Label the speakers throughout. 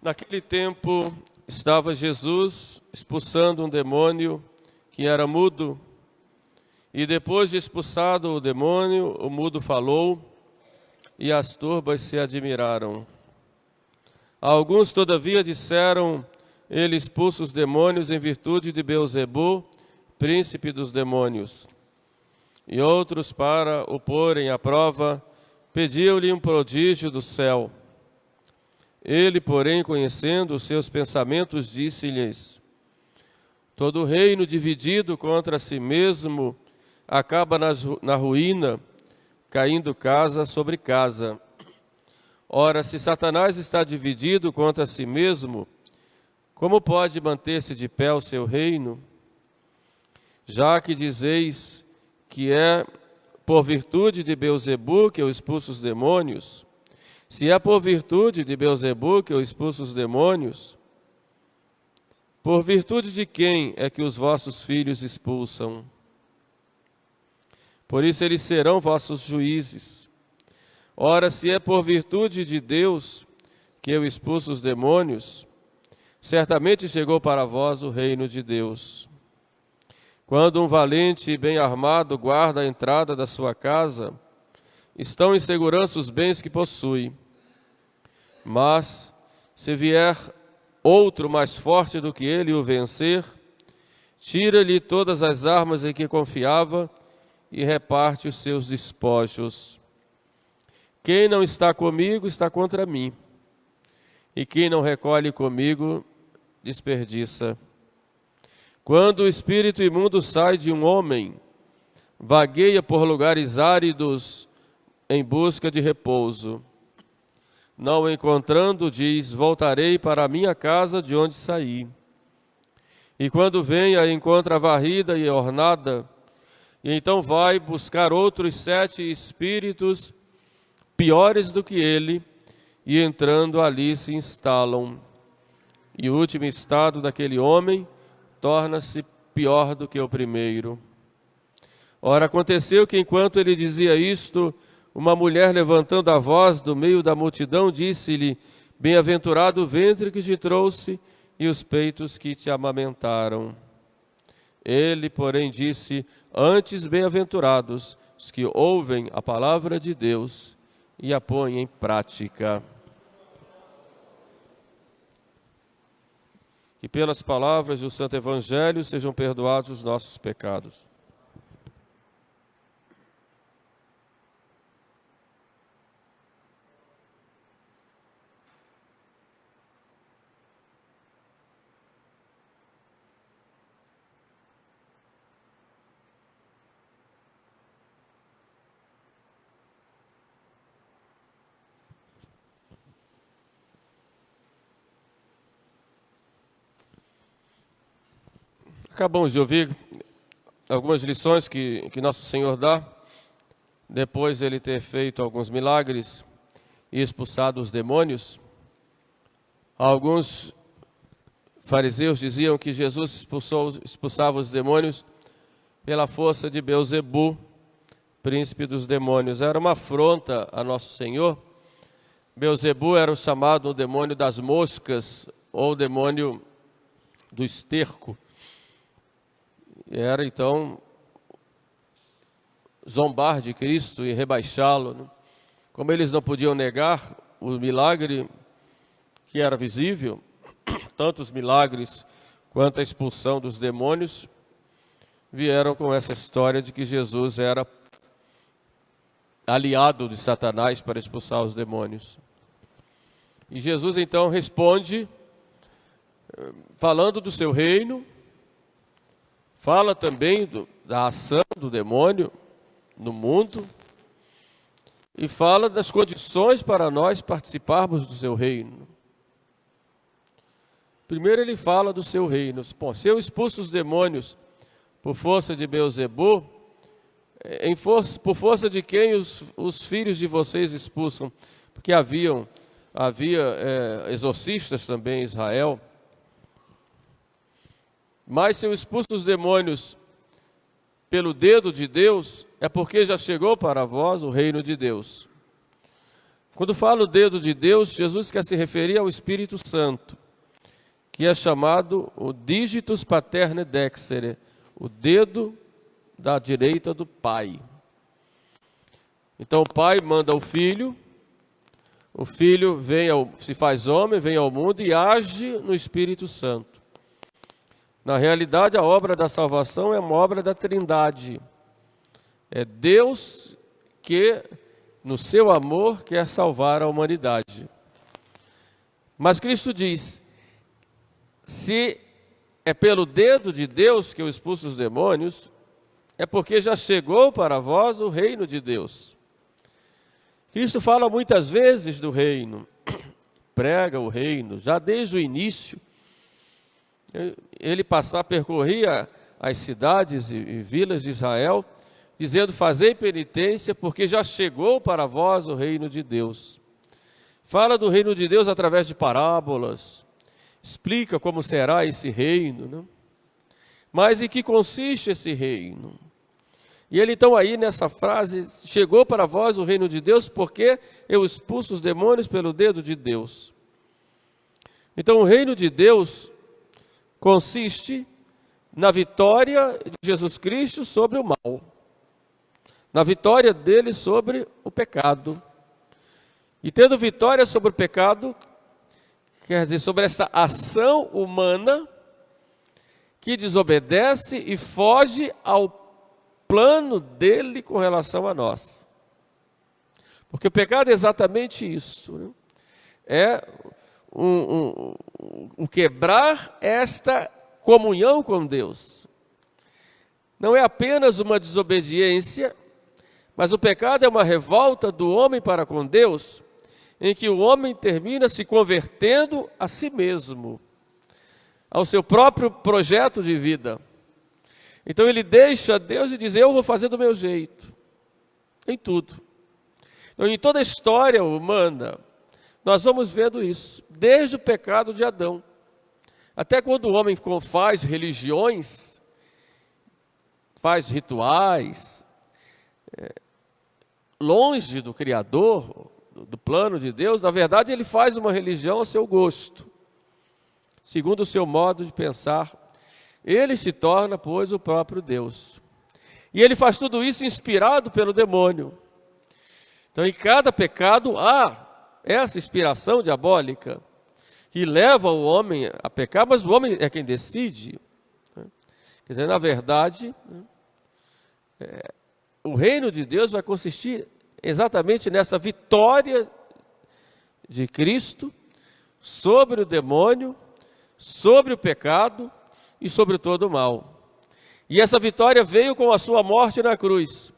Speaker 1: Naquele tempo, estava Jesus expulsando um demônio que era mudo, e depois de expulsado o demônio, o mudo falou, e as turbas se admiraram. Alguns, todavia, disseram, ele expulsa os demônios em virtude de Beelzebu, príncipe dos demônios. E outros, para o porem à prova, pediam-lhe um prodígio do céu. Ele, porém, conhecendo os seus pensamentos, disse-lhes, todo reino dividido contra si mesmo acaba na ruína, caindo casa sobre casa. Ora, se Satanás está dividido contra si mesmo, como pode manter-se de pé o seu reino? Já que dizeis que é por virtude de Beelzebu que eu expulso os demônios, se é por virtude de Beelzebu que eu expulso os demônios, por virtude de quem é que os vossos filhos expulsam? Por isso eles serão vossos juízes. Ora, se é por virtude de Deus que eu expulso os demônios, certamente chegou para vós o reino de Deus. Quando um valente e bem armado guarda a entrada da sua casa, estão em segurança os bens que possui. Mas, se vier outro mais forte do que ele o vencer, tira-lhe todas as armas em que confiava e reparte os seus despojos. Quem não está comigo está contra mim, e quem não recolhe comigo desperdiça. Quando o espírito imundo sai de um homem, vagueia por lugares áridos em busca de repouso. Não o encontrando, diz, voltarei para a minha casa de onde saí. E quando vem, a encontra varrida e ornada, e então vai buscar outros 7 espíritos piores do que ele, e entrando ali se instalam. E o último estado daquele homem torna-se pior do que o primeiro. Ora, aconteceu que enquanto ele dizia isto, uma mulher levantando a voz do meio da multidão, disse-lhe, bem-aventurado o ventre que te trouxe e os peitos que te amamentaram. Ele, porém, disse, antes bem-aventurados os que ouvem a palavra de Deus e a põem em prática. Que pelas palavras do Santo Evangelho sejam perdoados os nossos pecados. Acabamos de ouvir algumas lições que Nosso Senhor dá, depois de Ele ter feito alguns milagres e expulsado os demônios. Alguns fariseus diziam que Jesus expulsava os demônios pela força de Beelzebu, príncipe dos demônios. Era uma afronta a Nosso Senhor. Beelzebu era o chamado demônio das moscas, ou demônio do esterco. Era, então, zombar de Cristo e rebaixá-lo, né? Como eles não podiam negar o milagre que era visível, tanto os milagres quanto a expulsão dos demônios, vieram com essa história de que Jesus era aliado de Satanás para expulsar os demônios. E Jesus, então, responde, falando do seu reino, fala também da ação do demônio no mundo e fala das condições para nós participarmos do seu reino. Primeiro ele fala do seu reino. Bom, se eu expulso os demônios por força de Beelzebu, por força de quem os filhos de vocês expulsam? Porque havia exorcistas também em Israel. Mas se eu expulso os demônios pelo dedo de Deus, é porque já chegou para vós o reino de Deus. Quando fala o dedo de Deus, Jesus quer se referir ao Espírito Santo, que é chamado o digitus paterne dextere, o dedo da direita do Pai. Então o Pai manda o Filho se faz homem, vem ao mundo e age no Espírito Santo. Na realidade, a obra da salvação é uma obra da Trindade. É Deus que, no seu amor, quer salvar a humanidade. Mas Cristo diz, se é pelo dedo de Deus que eu expulso os demônios, é porque já chegou para vós o reino de Deus. Cristo fala muitas vezes do reino, prega o reino, já desde o início. Ele percorria as cidades e vilas de Israel, dizendo, fazei penitência, porque já chegou para vós o reino de Deus. Fala do reino de Deus através de parábolas, explica como será esse reino, né? Mas em que consiste esse reino? E ele então aí nessa frase, chegou para vós o reino de Deus, porque eu expulso os demônios pelo dedo de Deus. Então o reino de Deus consiste na vitória de Jesus Cristo sobre o mal, na vitória dele sobre o pecado. E tendo vitória sobre o pecado, quer dizer, sobre essa ação humana que desobedece e foge ao plano dele com relação a nós. Porque o pecado é exatamente isso, né? É o quebrar esta comunhão com Deus. Não é apenas uma desobediência, mas o pecado é uma revolta do homem para com Deus, em que o homem termina se convertendo a si mesmo, ao seu próprio projeto de vida. Então ele deixa Deus e diz, eu vou fazer do meu jeito, em tudo. Então, em toda a história humana, nós vamos vendo isso, desde o pecado de Adão, até quando o homem faz religiões, faz rituais, longe do Criador, do plano de Deus, na verdade ele faz uma religião a seu gosto, segundo o seu modo de pensar. Ele se torna, pois, o próprio Deus. E ele faz tudo isso inspirado pelo demônio. Então, em cada pecado há essa inspiração diabólica que leva o homem a pecar, mas o homem é quem decide. Quer dizer, na verdade, o reino de Deus vai consistir exatamente nessa vitória de Cristo sobre o demônio, sobre o pecado e sobre todo o mal. E essa vitória veio com a sua morte na cruz,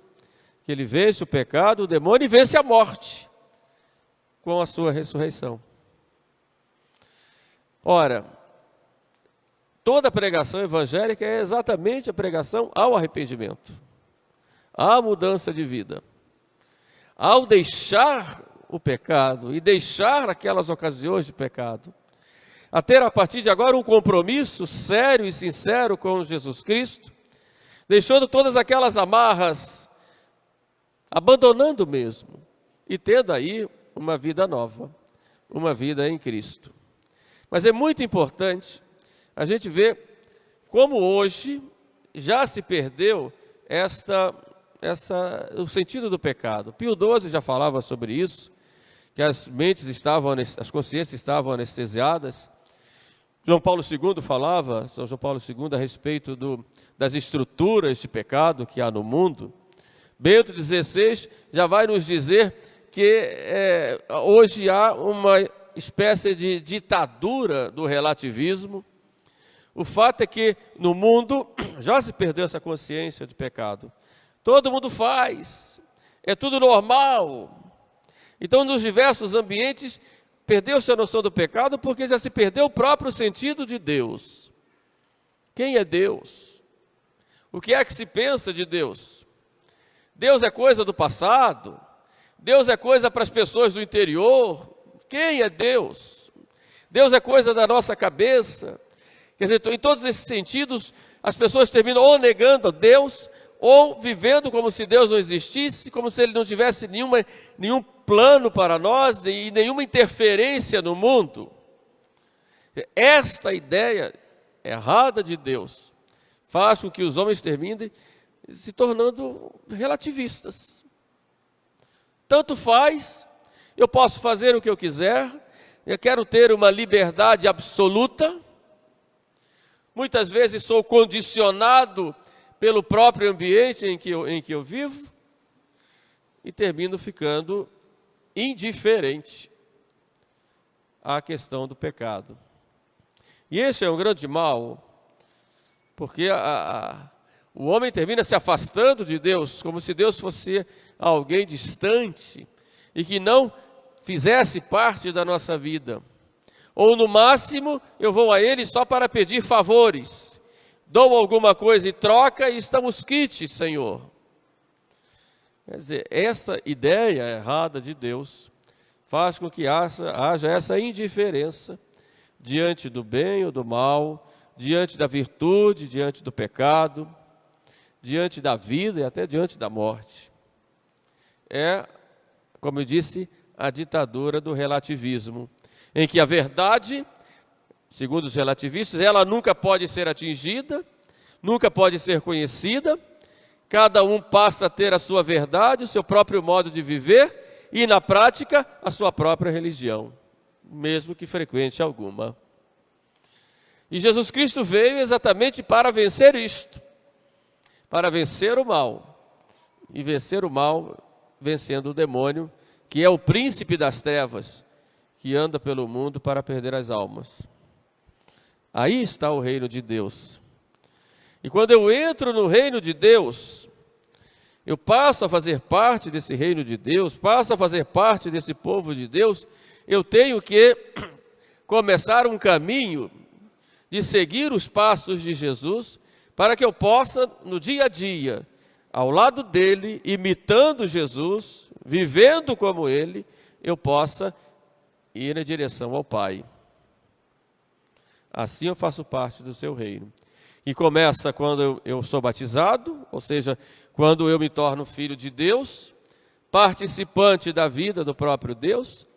Speaker 1: que ele vence o pecado, o demônio e vence a morte com a sua ressurreição. Ora, toda a pregação evangélica é exatamente a pregação ao arrependimento, à mudança de vida, ao deixar o pecado e deixar aquelas ocasiões de pecado, a ter a partir de agora um compromisso sério e sincero com Jesus Cristo, deixando todas aquelas amarras, abandonando mesmo, e tendo aí uma vida nova, uma vida em Cristo. Mas é muito importante a gente ver como hoje já se perdeu o sentido do pecado. Pio XII já falava sobre isso, que as consciências estavam anestesiadas. João Paulo II falava, São João Paulo II, a respeito das estruturas de pecado que há no mundo. Bento XVI já vai nos dizer que hoje há uma espécie de ditadura do relativismo. O fato é que no mundo já se perdeu essa consciência de pecado. Todo mundo faz, é tudo normal. Então, nos diversos ambientes, perdeu-se a noção do pecado porque já se perdeu o próprio sentido de Deus. Quem é Deus? O que é que se pensa de Deus? Deus é coisa do passado? Deus é coisa para as pessoas do interior? Quem é Deus? Deus é coisa da nossa cabeça? Quer dizer, em todos esses sentidos, as pessoas terminam ou negando a Deus, ou vivendo como se Deus não existisse, como se ele não tivesse nenhum plano para nós e nenhuma interferência no mundo. Esta ideia errada de Deus faz com que os homens terminem se tornando relativistas. Tanto faz, eu posso fazer o que eu quiser, eu quero ter uma liberdade absoluta. Muitas vezes sou condicionado pelo próprio ambiente em que eu vivo e termino ficando indiferente à questão do pecado. E esse é um grande mal, porque o homem termina se afastando de Deus, como se Deus fosse alguém distante e que não fizesse parte da nossa vida. Ou no máximo, eu vou a Ele só para pedir favores. Dou alguma coisa em troca e estamos quites, Senhor. Quer dizer, essa ideia errada de Deus faz com que haja essa indiferença diante do bem ou do mal, diante da virtude, diante do pecado, diante da vida e até diante da morte. É, como eu disse, a ditadura do relativismo, em que a verdade, segundo os relativistas, ela nunca pode ser atingida, nunca pode ser conhecida, cada um passa a ter a sua verdade, o seu próprio modo de viver e, na prática, a sua própria religião, mesmo que frequente alguma. E Jesus Cristo veio exatamente para vencer isto, para vencer o mal, e vencer o mal vencendo o demônio, que é o príncipe das trevas, que anda pelo mundo para perder as almas. Aí está o reino de Deus. E quando eu entro no reino de Deus, eu passo a fazer parte desse reino de Deus, passo a fazer parte desse povo de Deus, eu tenho que começar um caminho de seguir os passos de Jesus, para que eu possa, no dia a dia, ao lado dele, imitando Jesus, vivendo como ele, eu possa ir em direção ao Pai. Assim eu faço parte do seu reino. E começa quando eu sou batizado, ou seja, quando eu me torno filho de Deus, participante da vida do próprio Deus,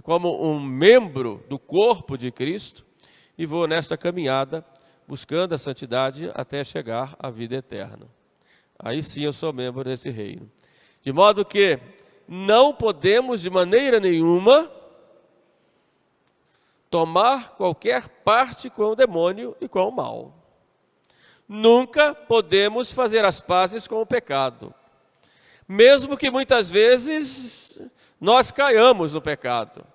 Speaker 1: como um membro do corpo de Cristo, e vou nesta caminhada buscando a santidade até chegar à vida eterna. Aí sim eu sou membro desse reino. De modo que não podemos de maneira nenhuma tomar qualquer parte com o demônio e com o mal. Nunca podemos fazer as pazes com o pecado, mesmo que muitas vezes nós caiamos no pecado,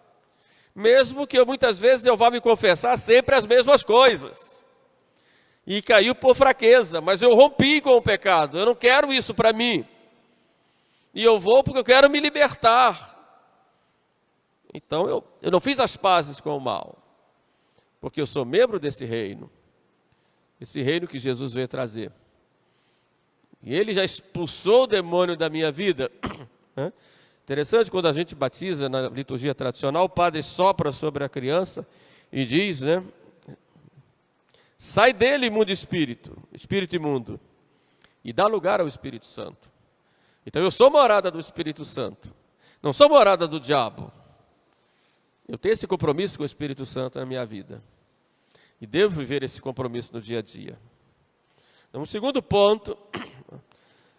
Speaker 1: mesmo que muitas vezes eu vá me confessar sempre as mesmas coisas, e caiu por fraqueza, mas eu rompi com o pecado, eu não quero isso para mim, e eu vou porque eu quero me libertar. Então eu não fiz as pazes com o mal, porque eu sou membro desse reino, esse reino que Jesus veio trazer. E ele já expulsou o demônio da minha vida. Interessante, quando a gente batiza na liturgia tradicional, o padre sopra sobre a criança e diz, né? Sai dele, imundo espírito imundo, e dá lugar ao Espírito Santo. Então eu sou morada do Espírito Santo, não sou morada do diabo. Eu tenho esse compromisso com o Espírito Santo na minha vida. E devo viver esse compromisso no dia a dia. Um segundo ponto,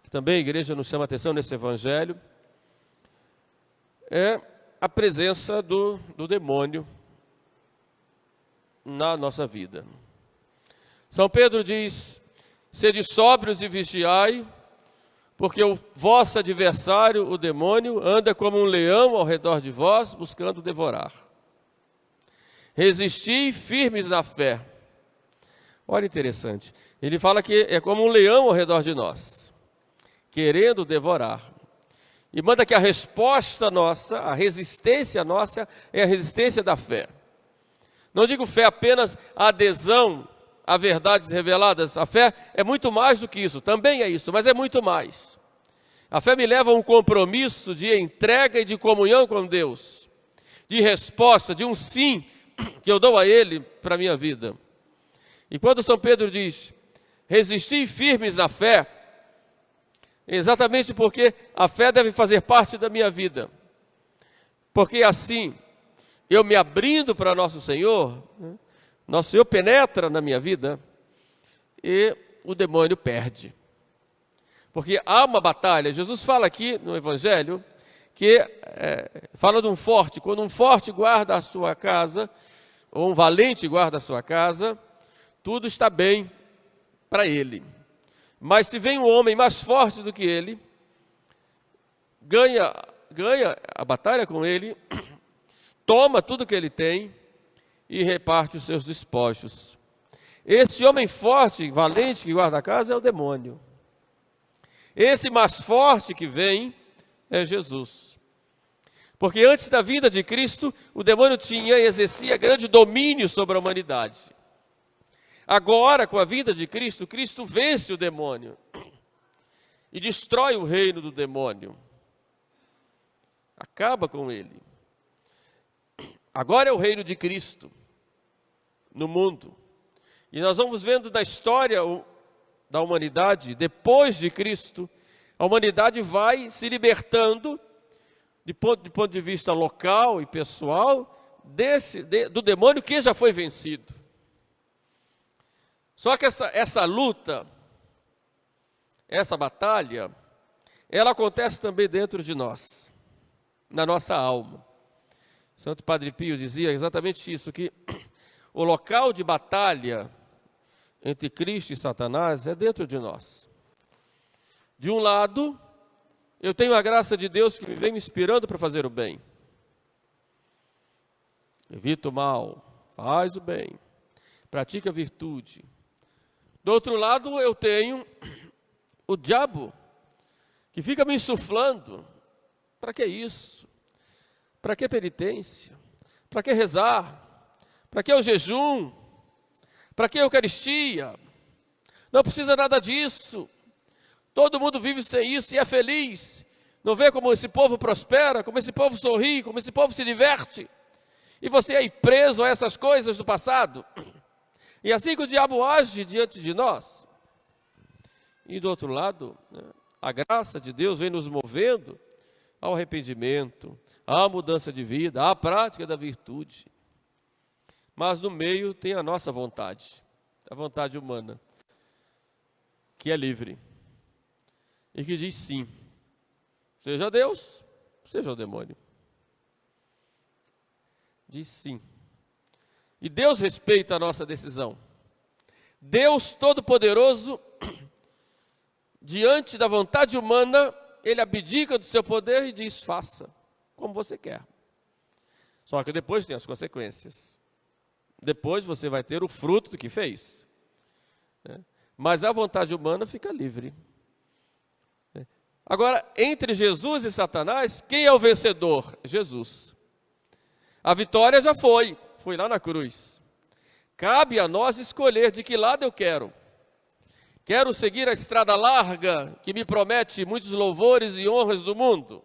Speaker 1: que também a igreja nos chama a atenção nesse evangelho, é a presença do demônio na nossa vida. São Pedro diz, sede sóbrios e vigiai, porque o vosso adversário, o demônio, anda como um leão ao redor de vós, buscando devorar. Resisti firmes na fé. Olha, interessante. Ele fala que é como um leão ao redor de nós, querendo devorar. E manda que a resposta nossa, a resistência nossa, é a resistência da fé. Não digo fé apenas a adesão a verdades reveladas. A fé é muito mais do que isso. Também é isso, mas é muito mais. A fé me leva a um compromisso de entrega e de comunhão com Deus, de resposta, de um sim que eu dou a Ele para a minha vida. E quando São Pedro diz, resisti firmes na fé, exatamente porque a fé deve fazer parte da minha vida. porque assim, eu me abrindo para nosso Senhor, nosso Senhor penetra na minha vida e o demônio perde. Porque há uma batalha. Jesus fala aqui no Evangelho que fala de um forte. Quando um forte guarda a sua casa, ou um valente guarda a sua casa, tudo está bem para ele. Mas se vem um homem mais forte do que ele, ganha a batalha com ele, toma tudo que ele tem e reparte os seus despojos. Esse homem forte, valente que guarda a casa é o demônio. Esse mais forte que vem é Jesus. Porque antes da vinda de Cristo, o demônio tinha e exercia grande domínio sobre a humanidade. Agora, com a vinda de Cristo, Cristo vence o demônio e destrói o reino do demônio. Acaba com ele. Agora é o reino de Cristo no mundo. E nós vamos vendo da história da humanidade, depois de Cristo, a humanidade vai se libertando, de ponto de vista local e pessoal, do demônio que já foi vencido. Só que essa luta, essa batalha, ela acontece também dentro de nós, na nossa alma. Santo Padre Pio dizia exatamente isso, que o local de batalha entre Cristo e Satanás é dentro de nós. De um lado, eu tenho a graça de Deus que me vem me inspirando para fazer o bem. Evita o mal, faz o bem, pratica a virtude. Do outro lado, eu tenho o diabo, que fica me insuflando. Para que isso? Para que penitência? Para que rezar? Para que o jejum? Para que a Eucaristia? Não precisa nada disso. Todo mundo vive sem isso e é feliz. Não vê como esse povo prospera, como esse povo sorri, como esse povo se diverte. E você é aí preso a essas coisas do passado. E assim que o diabo age diante de nós. E do outro lado, a graça de Deus vem nos movendo ao arrependimento, à mudança de vida, à prática da virtude. Mas no meio tem a nossa vontade, a vontade humana, que é livre e que diz sim, seja Deus, seja o demônio. Diz sim. E Deus respeita a nossa decisão. Deus Todo-Poderoso, diante da vontade humana, Ele abdica do seu poder e diz, faça como você quer. Só que depois tem as consequências. Depois você vai ter o fruto do que fez. Mas a vontade humana fica livre. Agora, entre Jesus e Satanás, quem é o vencedor? Jesus. A vitória já foi lá na cruz. Cabe a nós escolher de que lado eu quero. Quero seguir a estrada larga que me promete muitos louvores e honras do mundo,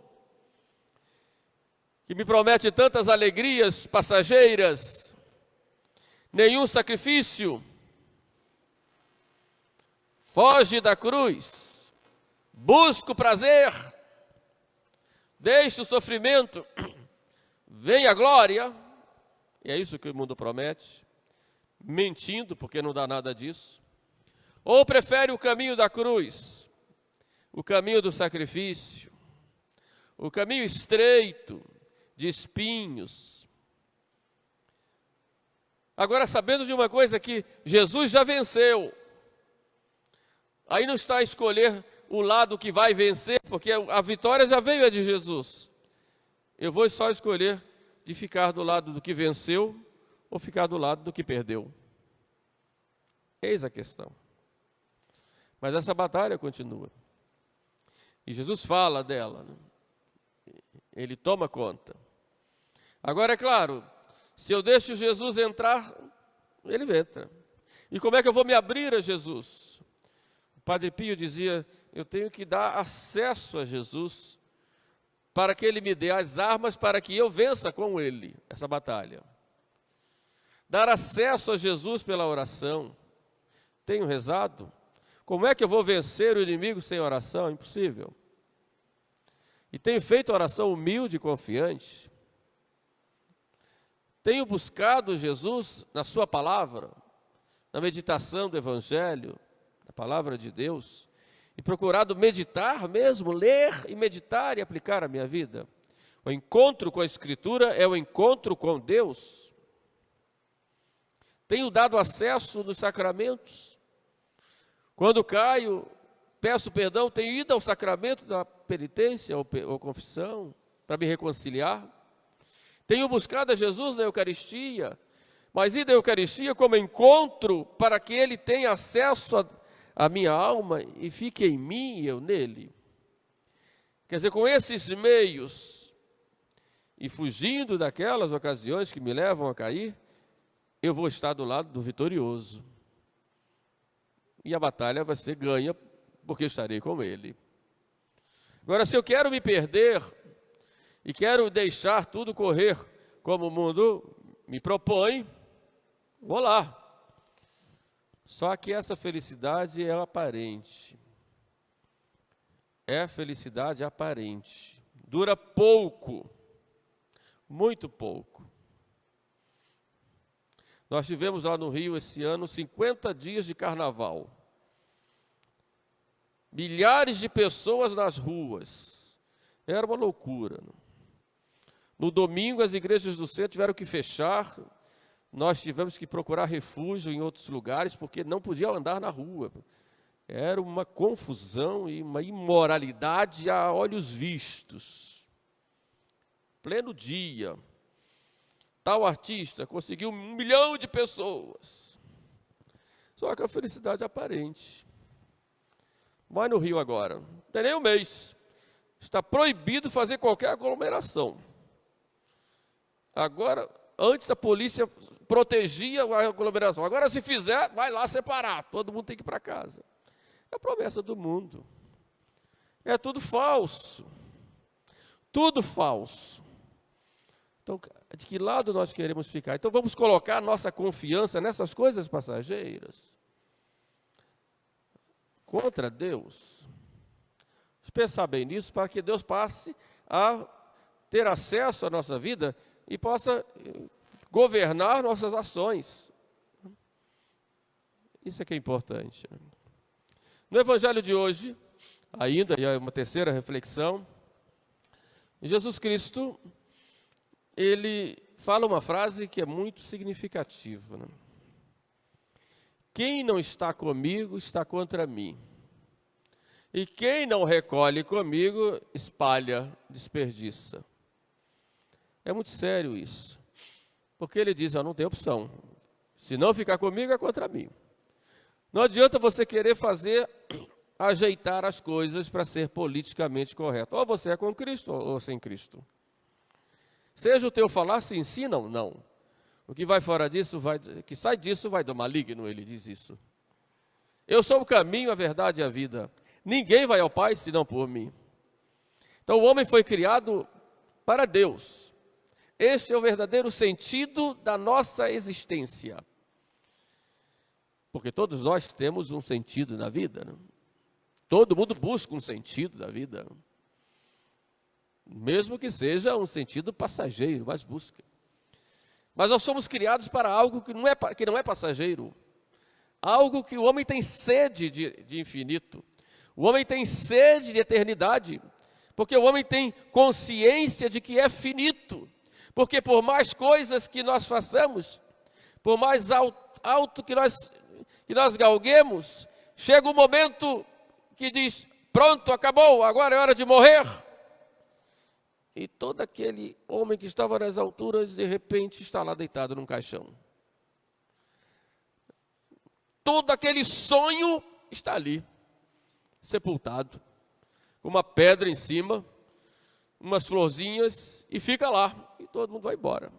Speaker 1: que me promete tantas alegrias passageiras, nenhum sacrifício. Foge da cruz, busca o prazer, deixa o sofrimento, vem a glória. E é isso que o mundo promete, mentindo, porque não dá nada disso. Ou prefere o caminho da cruz, o caminho do sacrifício, o caminho estreito, de espinhos. Agora, sabendo de uma coisa, que Jesus já venceu, aí não está a escolher o lado que vai vencer, porque a vitória já veio de Jesus. Eu vou só escolher de ficar do lado do que venceu ou ficar do lado do que perdeu. Eis a questão. Mas essa batalha continua. E Jesus fala dela, Ele toma conta. Agora, é claro, se eu deixo Jesus entrar, Ele entra. E como é que eu vou me abrir a Jesus? O Padre Pio dizia, eu tenho que dar acesso a Jesus, para que Ele me dê as armas para que eu vença com Ele essa batalha. Dar acesso a Jesus pela oração. Tenho rezado? Como é que eu vou vencer o inimigo sem oração? Impossível. E tenho feito oração humilde e confiante. Tenho buscado Jesus na sua palavra, na meditação do Evangelho, na palavra de Deus, e procurado meditar mesmo, ler e meditar e aplicar a minha vida. O encontro com a Escritura é o encontro com Deus. Tenho dado acesso nos sacramentos. Quando caio, peço perdão, tenho ido ao sacramento da penitência ou confissão para me reconciliar. Tenho buscado a Jesus na Eucaristia, mas ir da Eucaristia como encontro para que Ele tenha acesso à minha alma e fique em mim e eu nele. Quer dizer, com esses meios e fugindo daquelas ocasiões que me levam a cair, eu vou estar do lado do vitorioso. E a batalha vai ser ganha, porque estarei com Ele. Agora, se eu quero me perder e quero deixar tudo correr como o mundo me propõe, vou lá. Só que essa felicidade é aparente. É felicidade aparente. Dura pouco, muito pouco. Nós tivemos lá no Rio esse ano 50 dias de carnaval. Milhares de pessoas nas ruas. Era uma loucura. No domingo, as igrejas do centro tiveram que fechar. Nós tivemos que procurar refúgio em outros lugares, porque não podia andar na rua. Era uma confusão e uma imoralidade a olhos vistos. Pleno dia. Tal artista conseguiu 1 milhão de pessoas. Só que a felicidade é aparente. Vai no Rio agora, não tem nem um mês. Está proibido fazer qualquer aglomeração. Agora, antes a polícia protegia a aglomeração. Agora, se fizer, vai lá separar. Todo mundo tem que ir para casa. É a promessa do mundo. É tudo falso. Tudo falso. Então, de que lado nós queremos ficar? Então, vamos colocar nossa confiança nessas coisas passageiras? Contra Deus? Vamos pensar bem nisso, para que Deus passe a ter acesso à nossa vida e possa governar nossas ações. Isso é que é importante. No Evangelho de hoje, ainda, e é uma terceira reflexão, Jesus Cristo, ele fala uma frase que é muito significativa. Né? Quem não está comigo, está contra mim. E quem não recolhe comigo, espalha, desperdiça. É muito sério isso. Porque ele diz, não tem opção. Se não ficar comigo, é contra mim. Não adianta você querer ajeitar as coisas para ser politicamente correto. Ou você é com Cristo, ou sem Cristo. Seja o teu falar, se ensina ou não. O que vai fora disso, que sai disso, vai do maligno, ele diz isso. Eu sou o caminho, a verdade e a vida. Ninguém vai ao Pai, senão por mim. Então o homem foi criado para Deus. Este é o verdadeiro sentido da nossa existência. Porque todos nós temos um sentido na vida. Né? Todo mundo busca um sentido da vida. Mesmo que seja um sentido passageiro, mas busca. Mas nós somos criados para algo que não é passageiro. Algo que o homem tem sede de infinito. O homem tem sede de eternidade. Porque o homem tem consciência de que é finito. Porque por mais coisas que nós façamos, por mais alto que nós galguemos, chega um momento que diz, pronto, acabou, agora é hora de morrer. E todo aquele homem que estava nas alturas, de repente, está lá deitado num caixão. Todo aquele sonho está ali, sepultado, com uma pedra em cima, umas florzinhas, e fica lá, e todo mundo vai embora.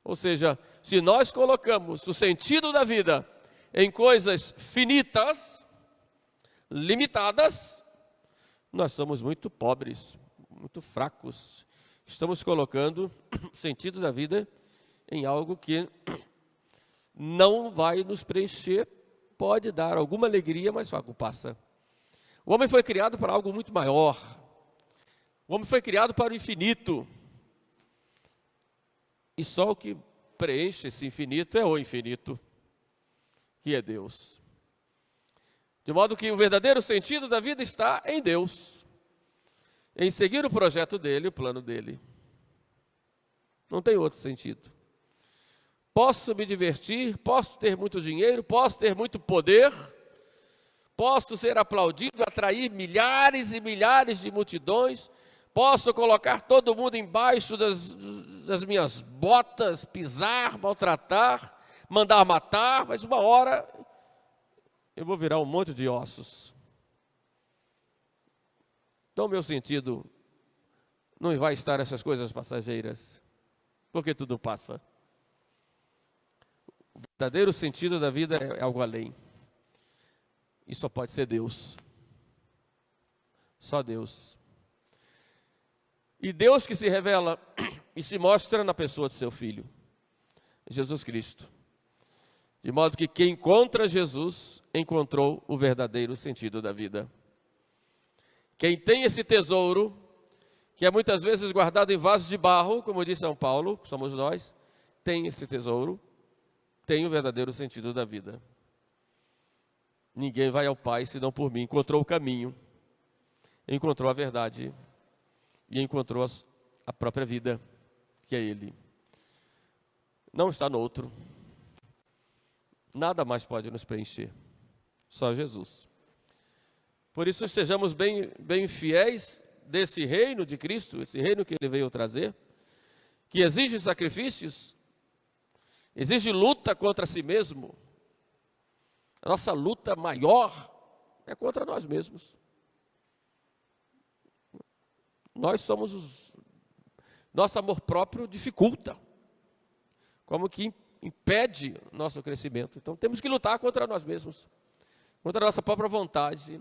Speaker 1: Ou seja, se nós colocamos o sentido da vida em coisas finitas, limitadas, nós somos muito pobres, muito fracos. Estamos colocando o sentido da vida em algo que não vai nos preencher, pode dar alguma alegria, mas logo passa. O homem foi criado para algo muito maior. O homem foi criado para o infinito. E só o que preenche esse infinito é o infinito, que é Deus. De modo que o verdadeiro sentido da vida está em Deus, em seguir o projeto dele, o plano dele. Não tem outro sentido. Posso me divertir, posso ter muito dinheiro, posso ter muito poder, posso ser aplaudido, atrair milhares e milhares de multidões, posso colocar todo mundo embaixo das minhas botas, pisar, maltratar, mandar matar, mas uma hora eu vou virar um monte de ossos. Então o meu sentido não vai estar essas coisas passageiras, porque tudo passa. O verdadeiro sentido da vida é algo além. E só pode ser Deus. Só Deus. E Deus que se revela e se mostra na pessoa de seu Filho, Jesus Cristo. De modo que quem encontra Jesus, encontrou o verdadeiro sentido da vida. Quem tem esse tesouro, que é muitas vezes guardado em vasos de barro, como diz São Paulo, que somos nós, tem esse tesouro, tem o verdadeiro sentido da vida. Ninguém vai ao Pai senão por mim. Encontrou o caminho, encontrou a verdade e encontrou a própria vida, que é Ele. Não está no outro. Nada mais pode nos preencher, só Jesus. Por isso sejamos bem fiéis desse reino de Cristo, esse reino que Ele veio trazer, que exige sacrifícios, exige luta contra si mesmo. A nossa luta maior é contra nós mesmos. Nós somos nosso amor próprio dificulta, como que impede nosso crescimento. Então temos que lutar contra nós mesmos, contra a nossa própria vontade,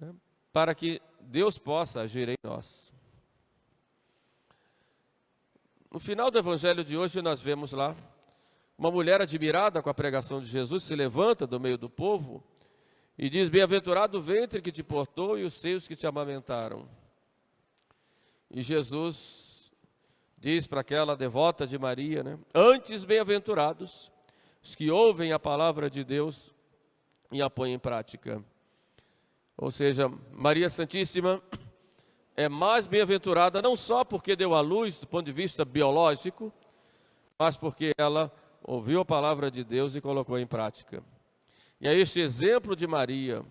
Speaker 1: né? Para que Deus possa agir em nós. No final do evangelho de hoje nós vemos lá uma mulher admirada com a pregação de Jesus, se levanta do meio do povo e diz: bem-aventurado o ventre que te portou e os seios que te amamentaram. E Jesus diz para aquela devota de Maria, né? Antes bem-aventurados os que ouvem a palavra de Deus e a põem em prática. Ou seja, Maria Santíssima é mais bem-aventurada não só porque deu à luz do ponto de vista biológico, mas porque ela ouviu a palavra de Deus e colocou em prática. E é este exemplo de Maria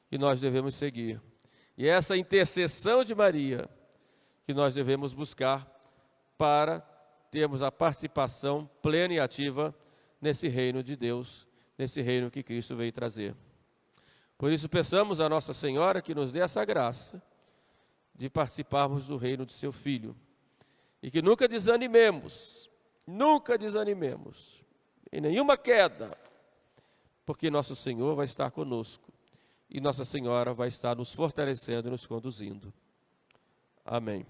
Speaker 1: que nós devemos seguir. E é essa intercessão de Maria que nós devemos buscar para termos a participação plena e ativa nesse reino de Deus, nesse reino que Cristo veio trazer. Por isso peçamos a Nossa Senhora que nos dê essa graça de participarmos do reino de seu Filho. E que nunca desanimemos, em nenhuma queda, porque nosso Senhor vai estar conosco e Nossa Senhora vai estar nos fortalecendo e nos conduzindo. Amém.